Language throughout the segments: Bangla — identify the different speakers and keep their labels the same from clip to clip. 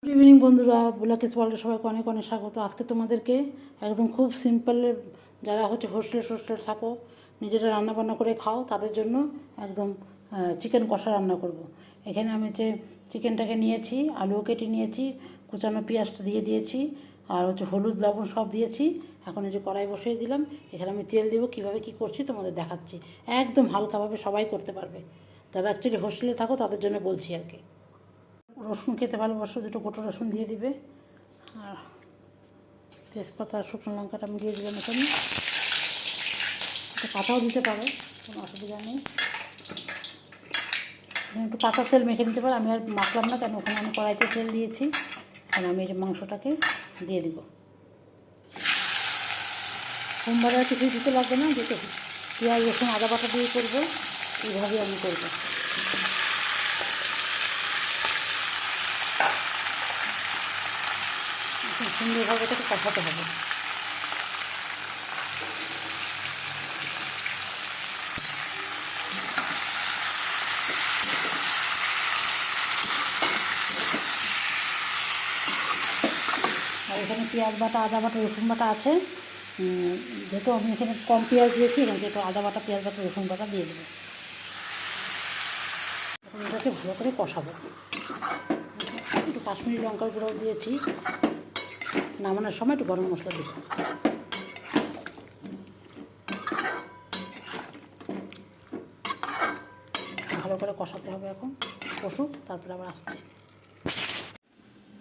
Speaker 1: গুড ইভিনিং বন্ধুরা, বুলাকিস ওয়ার্ল্ডে সবাইকে অনেক অনেক স্বাগত। আজকে তোমাদেরকে একদম খুব সিম্পলের, যারা হোস্টেলে থাকো, নিজেরা রান্নাবান্না করে খাও, তাদের জন্য একদম চিকেন কষা রান্না করব। এখানে আমি চিকেনটাকে নিয়েছি, আলুও কেটে নিয়েছি, কুচানো পেঁয়াজটা দিয়ে দিয়েছি, আর হলুদ লবণ সব দিয়েছি। এখন কড়াই বসিয়ে দিলাম। এখানে আমি তেল দেবো। কীভাবে কী করছি তোমাদের দেখাচ্ছি। একদম হালকাভাবে সবাই করতে পারবে, যারা অ্যাকচুয়ালি হোস্টেলে থাকো তাদের জন্য বলছি আর কি। রসুন খেতে ভালোবাসো, দুটো গোটা রসুন দিয়ে দিবে, আর তেজপাতা আর শুকনো লঙ্কাটা আমি দিয়ে দিলাম। এখানে একটু কাঁচাও দিতে পারো, কোনো অসুবিধা নেই। একটু কাঁচা তেল মেখে নিতে পারো। আমি আর মাখলাম না, কেন ওখানে আমি কড়াইতে তেল দিয়েছি। আর আমি মাংসটাকে দিয়ে দিব। সোমবারে আর কিছুই দিতে লাগবে না, যেতে পেঁয়াজ রসুন আদা বাটা দিয়ে করবো, এইভাবেই আমি করবো। সুন্দরভাবে এটাকে কষাতে হবে। আর এখানে পেঁয়াজ বাটা আদা বাটা রসুন বাটা আছে। যেহেতু আমি এখানে কম পেঁয়াজ দিয়েছি, এখানে একটু আদা বাটা পেঁয়াজ বাটা রসুন বাটা দিয়ে দেবো। এখন এটাকে ভালো করে কষাবো। একটু কাশ্মীরি লঙ্কার গুঁড়াও দিয়েছি। নামানোর সময় একটু গরম মশলা দিচ্ছি। ভালো করে কষাতে হবে। এখন কষুক, তারপরে আবার আসছে।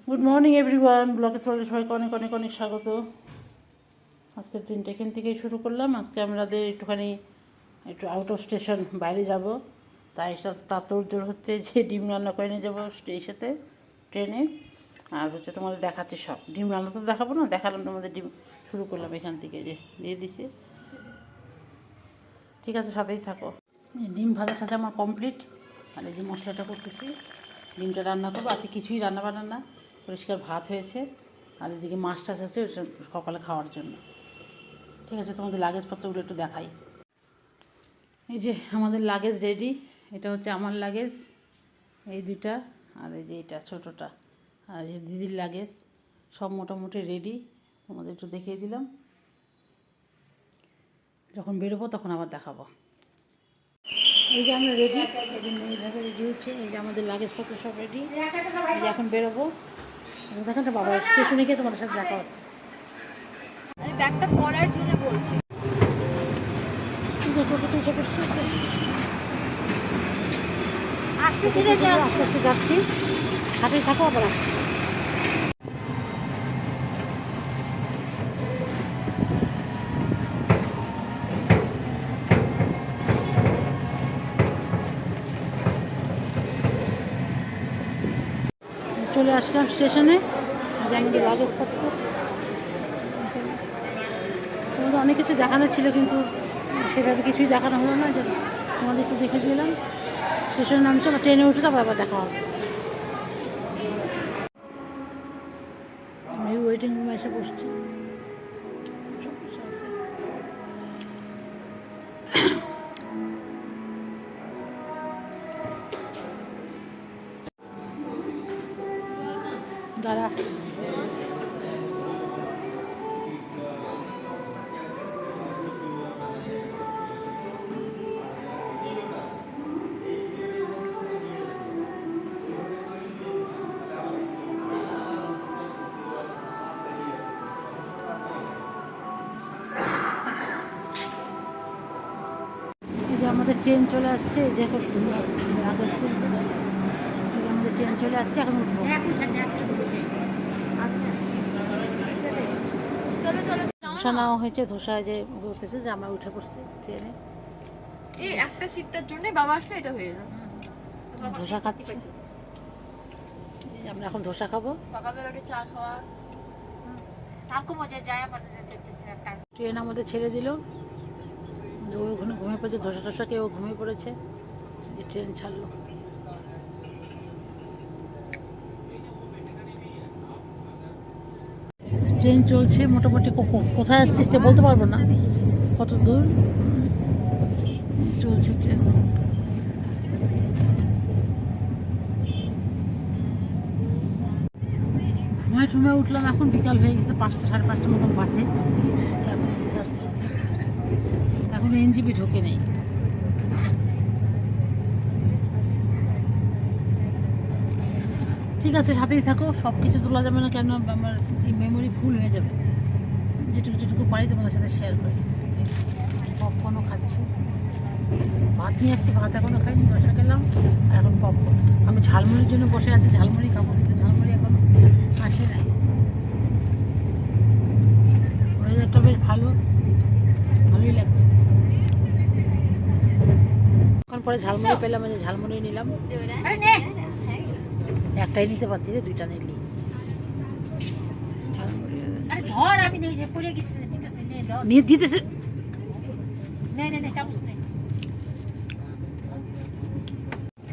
Speaker 1: গুড মর্নিং এভরিওয়ান, ব্লগে চলে সবাইকে অনেক অনেক অনেক স্বাগত। আজকের দিনটা এখান থেকেই শুরু করলাম। আজকে আমাদের একটু আউট অফ স্টেশন বাইরে যাব, তাই সব তাড়াহুড়ো হচ্ছে যে ডিম রান্না করে নিয়ে যাবো সাথে ট্রেনে। আর তোমাদের দেখাচ্ছি সব। ডিম রান্না তো দেখাবো না, দেখালাম তোমাদের। ডিম শুরু করলাম এখান থেকে, যে দিয়ে দিছি। ঠিক আছে, সাথেই থাকো। ডিম ভাজা টাজা আমার কমপ্লিট। আর এই যে মশলাটা করতেছি, ডিমটা রান্না করবো। আজকে কিছুই রান্না বান্না না, পরিষ্কার ভাত হয়েছে। আর এদিকে মাছ টাছ আছে, ওটা সকালে খাওয়ার জন্য। ঠিক আছে, তোমাদের লাগেজপত্রগুলো একটু দেখাই। এই যে আমাদের লাগেজ রেডি। এটা হচ্ছে আমার লাগেজ, এই দুটা, আর এই যে এটা ছোটোটা, আর এই দিদির লাগেজ। সব মোটামুটি রেডি, তোমাদের একটু দেখিয়ে দিলাম। যখন বেরোবো তখন আবার দেখাবো। এই যে আমরা রেডি, এইভাবে রেডি হচ্ছে। এই যে আমাদের লাগেজপত্র সব রেডি। এই যে এখন বেরোবো। দেখেন তো বাবা, স্টেশনে গিয়ে তোমাদের সাথে দেখা হচ্ছে।
Speaker 2: আমি ব্যাগটা পরার জন্য বলছি।
Speaker 1: আস্তে ধীরে আস্তে আস্তে যাচ্ছি, হাতে থাকো, আবার আসছি। চলে আসলাম স্টেশনে। আমাদের লাগেজপত্র, তোমাদের অনেক কিছু দেখানো ছিল, কিন্তু সেভাবে কিছুই দেখানো হলো না। যে তোমাদের একটু দেখে দিলাম। স্টেশনে নামছে, আবার ট্রেনে উঠে আবার দেখা হবে। আমি ওয়েটিং রুমে এসে বসছি। দাঁড়া, এই যে আমাদের ট্রেন চলে আসছে। এই যে এখন আগস্ট, এই যে আমাদের ট্রেন চলে আসছে, এখন উঠবো। ধোসা নেওয়া হয়েছে, ধোসায় যে বলতেছে যে আমরা উঠে পড়ছি ট্রেনে।
Speaker 2: এই একটা সিটটার জন্য বাবা আসলে এটা হয়ে যাবে।
Speaker 1: ধোসা খাচ্ছি। আমরা এখন ধোসা খাবো।
Speaker 2: সকালবেলা উঠে চা খাওয়া
Speaker 1: ট্রেন আমাদের ছেড়ে দিল। ও ওখানে ঘুমিয়ে পড়েছে, ধোসা টোসা খেয়ে ও ঘুমিয়ে পড়েছে। যে ট্রেন ছাড়লো। ট্রেন চলছে মোটামুটি। কোথায় আসছিস বলতে পারবো না, কত দূর চলছে ট্রেন। ঘুমায় টুমায় উঠলাম, এখন বিকাল হয়ে গেছে, 5টা 5:30টার মতন বাজে। যে এখন নিয়ে যাচ্ছি, এখন এনজিপি ঢোকে নেই। ঠিক আছে, সাথেই থাকো। সব কিছু তোলা যাবে না, কেন আমার এই মেমোরি ফুল হয়ে যাবে। যেটুকু যেটুকু পারি তোমাদের সাথে শেয়ার করি। পপকর্নও খাচ্ছি, ভাত নিয়ে আসছি, ভাত এখনও খাইনি, বসে গেলাম। আর এখন পপকর্ন। আমি ঝালমুড়ির জন্য বসে আছি, ঝালমুড়ি খাবো, কিন্তু ঝালমুড়ি এখন আসে নাই। ওয়েদারটা বেশ ভালোই লাগছে। এখন পরে ঝালমুড়ি পেলাম, যে ঝালমুড়ি নিলাম। একটাই নিতে পারতি রে, 2টা নিলি। নিয়ে দিতেছে।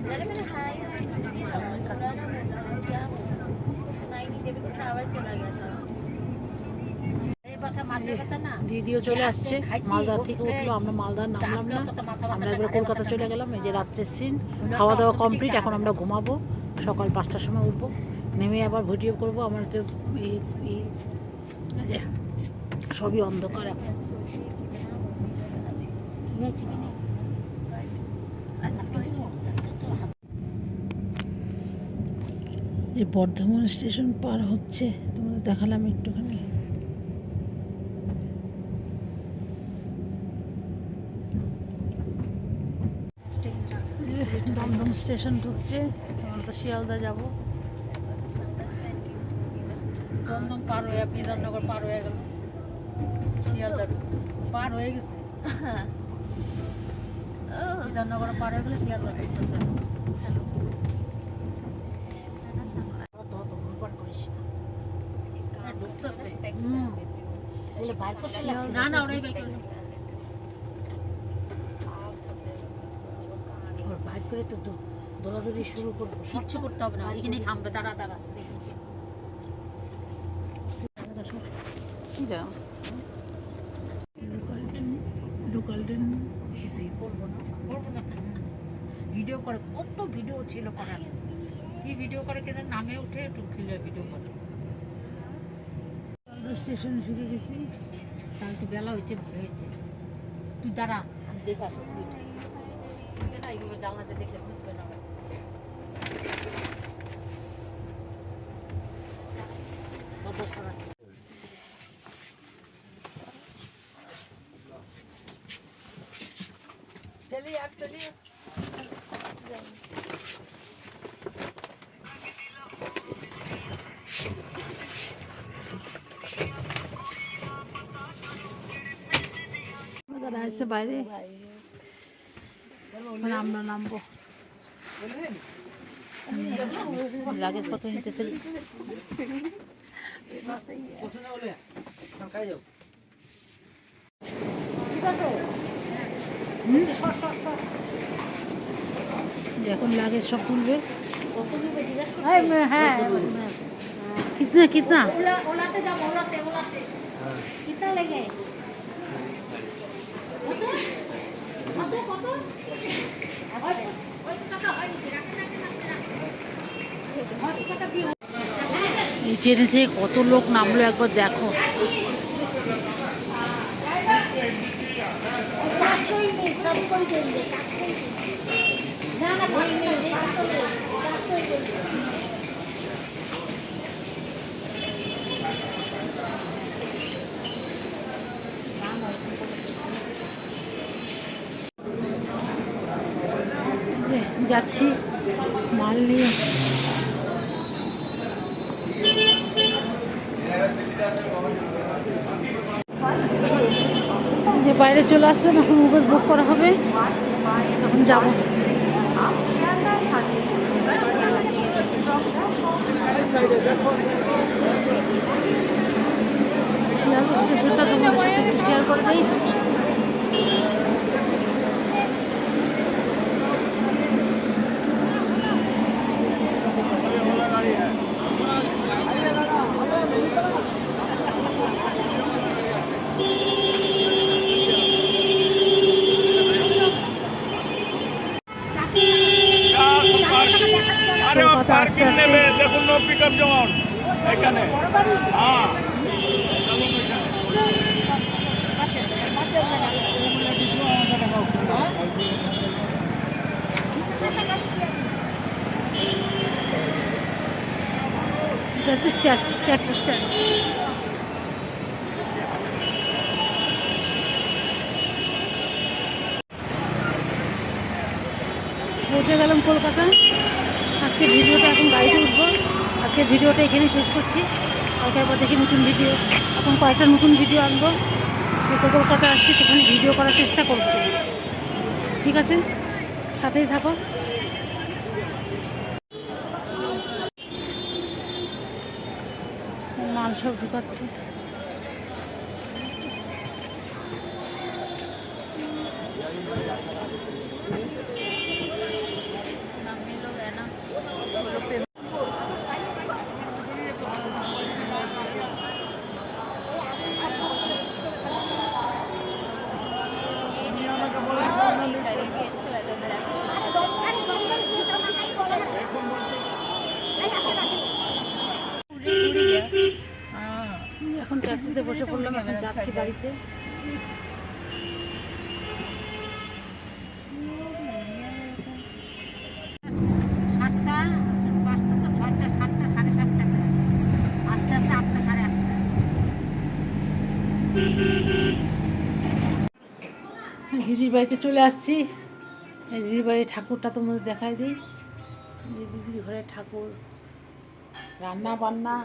Speaker 2: मैंने हाय हाय दिया पुराना बोला है क्या बोला सुनाई नहीं दे बिकॉज़ टावर चला गया था
Speaker 1: দিদিও চলে আসছে, মালদার থেকে উঠলো, আমরা মালদার নামলাম না, আমরা এবার কলকাতা চলে গেলাম। এই যে রাত্রের সিন, খাওয়া দাওয়া কমপ্লিট, এখন আমরা ঘুমাবো, সকাল 5টার সময় উঠবো, নেমে আবার ভিডিও করবো। আমার তো এই যে সবই অন্ধকার এখন। যে বর্ধমান স্টেশন পার হচ্ছে, তোমাদের দেখালাম একটুখানি। দমদম স্টেশন ঢুকছে, আমরা তো শিয়ালদা যাবো। দমদম পার হয়ে বিধাননগর পার হয়ে গেল, শিয়ালদা পার হয়ে গেছে, বিধাননগর পার হয়ে গেলে শিয়ালদা ঢুকতেছে। না ওরাই বাইক করে তো দৌড়াদৌড়ি শুরু করবো, কিচ্ছু করতে হবে না, এখানেই থামবে। দাঁড়া লোকাল ট্রেন কিছুই করবো না ভিডিও করে, কত ভিডিও ছিল করার, কি ভিডিও করে কেন নামে উঠে একটু ক্লিয়ার ভিডিও করে। স্টেশন ঢুকে গেছি, কালকে বেলা হয়েছে, ভালো হয়েছে। তুই দাঁড়া, আমি দেখে আসো, এইভাবে জানলাতে দেখলে বুঝবে না। দাদা এসে বাইরে, আমরা নামবো, লাগেজ পত্র নিতেছে। এখন লাগেজ সব তুলবে। হ্যাঁ কিतना
Speaker 3: ओलाते जाओ ओलाते कितना लगे
Speaker 1: এই ট্রেনে থেকে কত লোক নামলো একবার দেখো। যাচ্ছি মাল নিয়ে। যে বাইরে চলে আসলাম, এখন উবের বুক করা হবে, এখন যাবো। স্টেশনটা তোমাদের সাথে একটু শেয়ার করে দিই।
Speaker 4: দেখুন পিকআপ যেমন
Speaker 1: ট্যাক্সি স্ট্যান্ড। পৌঁছে গেলাম কলকাতা। আজকে ভিডিওটা এখন গাড়িতে উঠবো। আজকে ভিডিওটা এখানেই শেষ করছি। কালকে আবার দেখি নতুন ভিডিও, এখন কয়েকটা নতুন ভিডিও আনবো। যত কলকাতা আসছি সেখানে ভিডিও করার চেষ্টা করবো। ঠিক আছে, সাথেই থাকো। মাল সব ঢুকাচ্ছে। এখন ট্যাক্সিতে বসে পড়লাম, এখন যাচ্ছি বাড়িতে।
Speaker 3: সাতটা, পাঁচটা তো ছয়টা, সাতটা, সাড়ে সাতটা করে। আস্তে আস্তে আটটা, সাড়ে আটটা।
Speaker 1: দিদির বাড়িতে চলে আসছি। এই দিদির বাড়ির ঠাকুরটা তোমাদের দেখাই দিই। এই দিদির ঘরে ঠাকুর, রান্না বান্না,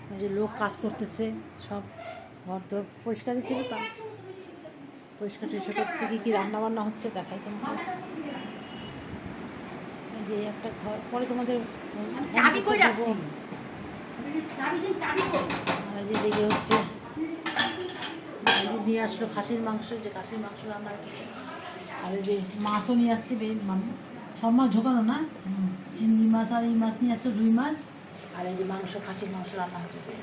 Speaker 1: ওই যে লোক কাজ করতেছে, সব ঘর দর পরিষ্কারই ছিল, তা পরিষ্কার টিষ্কার করতেছে। কী কী রান্না বান্না হচ্ছে দেখাই তোমাদের। এই যে একটা ঘর, পরে তোমাদের
Speaker 3: চাবি কই
Speaker 1: দেবো।
Speaker 3: রাখছি? চাবি দিন, চাবি কই?
Speaker 1: আর এই যে দিকে হচ্ছে নিয়ে আসলো খাসির মাংস, যে খাসির মাংস রান্না হচ্ছে। আর এই যে মাছও নিয়ে আসছি, সব মাছ ঢোকানো না, চিংড়ি মাছ আর এই মাছ নিয়ে আসছে, রুই মাছ। আর এই যে মাংস, খাসির মাংস রান্না হচ্ছে।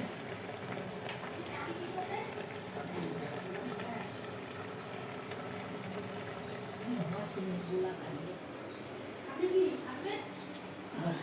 Speaker 1: আর